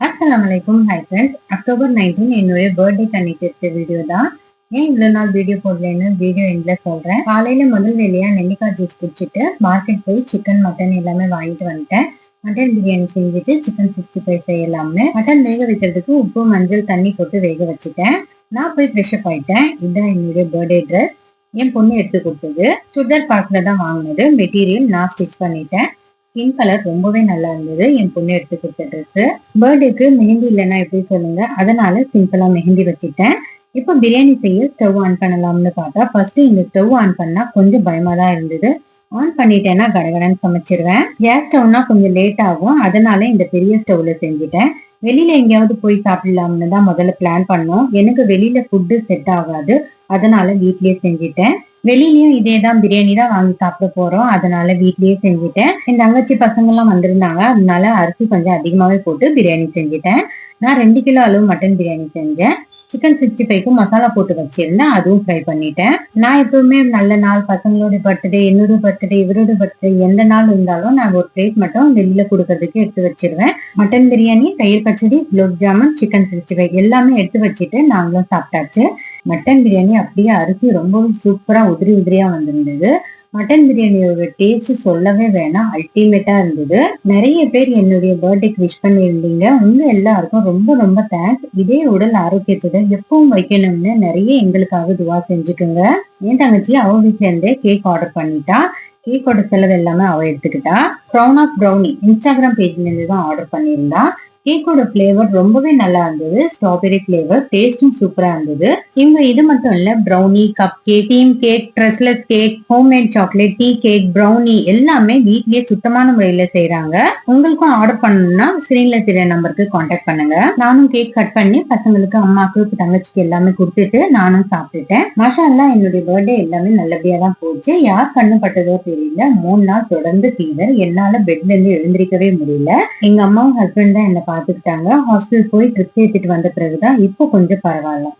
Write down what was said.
Assalamualaikum. Hi friends. October 19 என்னுடைய birthday அன்னைக்கு எடுத்த வீடியோ தான். ஏன் இவ்வளவு நாள் வீடியோ போடலன்னு வீடியோ எண்ட்ல சொல்றேன். காலையில முதல் வேலையா நெல்லிக்காய் ஜூஸ் குடிச்சிட்டு மார்க்கெட் போய் சிக்கன் மட்டன் எல்லாமே வாங்கிட்டு வந்துட்டேன். மட்டன் பிரியாணி செஞ்சுட்டு சிக்கன் 65 செய்யலாம்னு மட்டன் வேக வைக்கிறதுக்கு உப்பு மஞ்சள் தண்ணி போட்டு வேக வச்சுட்டேன். நான் போய் ஃப்ரெஷ் அப் ஆயிட்டேன். இதுதான் என்னுடைய பர்த்டே ட்ரெஸ். என் பொண்ணு எடுத்து கொடுத்தது. சுடிதார் பார்க்ல தான் வாங்கினது. மெட்டீரியல் நான் ஸ்டிச் பண்ணிட்டேன். ஸ்கின் கலர் ரொம்பவே நல்லா இருந்தது. என் பொண்ணு எடுத்து கொடுத்த ட்ரெஸ். பர்த்டேக்கு மெஹந்தி இல்லைன்னா எப்படி சொல்லுங்க, அதனால சிம்பிளா மெஹந்தி வச்சுட்டேன். இப்போ பிரியாணி செய்ய ஸ்டவ் ஆன் பண்ணலாம்னு பார்த்தா ஃபர்ஸ்ட் இந்த ஸ்டவ் ஆன் பண்ணா கொஞ்சம் பயமா தான் இருந்தது. ஆன் பண்ணிட்டேன்னா கடகடன்னு சமைச்சிருவேன். கேஸ் ஸ்டவ்னா கொஞ்சம் லேட் ஆகும், அதனால இந்த பெரிய ஸ்டவ்ல செஞ்சுட்டேன். வெளியில எங்கேயாவது போய் சாப்பிடலாம்னு தான் முதல்ல பிளான் பண்ணோம். எனக்கு வெளியில ஃபுட்டு செட் ஆகாது, அதனால வீட்லயே செஞ்சுட்டேன். வெளியிலயும் இதேதான் பிரியாணி தான் வாங்கி சாப்பிட போறோம், அதனால வீட்லயே செஞ்சுட்டேன். என் தங்கச்சி பசங்க எல்லாம் வந்திருந்தாங்க, அதனால அரிசி கொஞ்சம் அதிகமாவே போட்டு பிரியாணி செஞ்சுட்டேன். நான் 2 கிலோ அளவு மட்டன் பிரியாணி செஞ்சேன். சிக்கன் 65க்கு மசாலா போட்டு வச்சிருந்தேன், அதுவும் ஃப்ரை பண்ணிட்டேன். நான் எப்பவுமே நல்ல நாள், பசங்களோட பர்த்டே, என்னோட பர்த்டே, இவரோட பர்த்டே, எந்த நாள் இருந்தாலும் நான் ஒரு பிளேட் மட்டும் வெளியில கொடுக்கறதுக்கு எடுத்து வச்சிருவேன். மட்டன் பிரியாணி, தயிர் பச்சடி, குலோப் ஜாமுன், சிக்கன் 65 எல்லாமே எடுத்து வச்சுட்டு நாங்களும் சாப்பிட்டாச்சு. மட்டன் பிரியாணி அப்படியே அரிசி ரொம்பவே சூப்பரா உதிரி உதிரியா வந்திருந்தது. மட்டன் பிரியாணியோட டேஸ்ட் சொல்லவே வேணாம், அல்டிமேட்டா இருந்தது. நிறைய பேர் என்னுடைய பர்த்டேக்கு விஷ் பண்ணியிருந்தீங்க. உங்க எல்லாருக்கும் ரொம்ப ரொம்ப தேங்க்ஸ். இதே உடல் ஆரோக்கியத்துடன் எப்பவும் வைக்கணும்னு நிறைய எங்களுக்காக துவா செஞ்சுக்குங்க. என் தங்கச்சி அவ வீட்ல இருந்தே கேக் ஆர்டர் பண்ணிட்டா. கேக்கோட செலவு எல்லாமே அவ எடுத்துக்கிட்டா. க்ரௌன் ஆஃப் ப்ரௌனி இன்ஸ்டாகிராம் பேஜ்ல இருந்து தான் ஆர்டர் பண்ணியிருந்தா. கேக்கோட பிளேவர் ரொம்பவே நல்லா இருந்தது. ஸ்ட்ராபெரி பிளேவர், டேஸ்டும் சூப்பரா இருந்தது. இவங்க இது மட்டும் இல்ல, brownie, cup cake, theme cake, tres leches cake, homemade chocolate, tea cake, brownie எல்லாமே வீட்லயே சுத்தமான முறையில செய்யறாங்க. உங்களுக்கும் ஆர்டர் பண்ணணும்னா ஸ்கிரீன்ல தெரிய நம்பருக்கு கான்டாக்ட் பண்ணுங்க. நானும் கேக் கட் பண்ணி பசங்களுக்கு, அம்மாக்கு, தங்கச்சிக்கு எல்லாமே கொடுத்துட்டு நானும் சாப்பிட்டுட்டேன். மாஷா அல்லாஹ், என்னுடைய பர்த்டே எல்லாமே நல்லபடியா தான் போச்சு. யார் கண்ணு பட்டதோ தெரியல, 3 நாள் தொடர்ந்து ஃபீவர். என்னால பெட்ல இருந்து எழுந்திருக்கவே முடியல. எங்க அம்மாவும் ஹஸ்பண்ட் தான் என்ன பாத்துக்கிட்டாங்க. ஹாஸ்பிட்டல் போய் ட்ரிப்ஸ் ஏத்திட்டு வந்த பிறகுதான் இப்போ கொஞ்சம் பரவாயில்ல.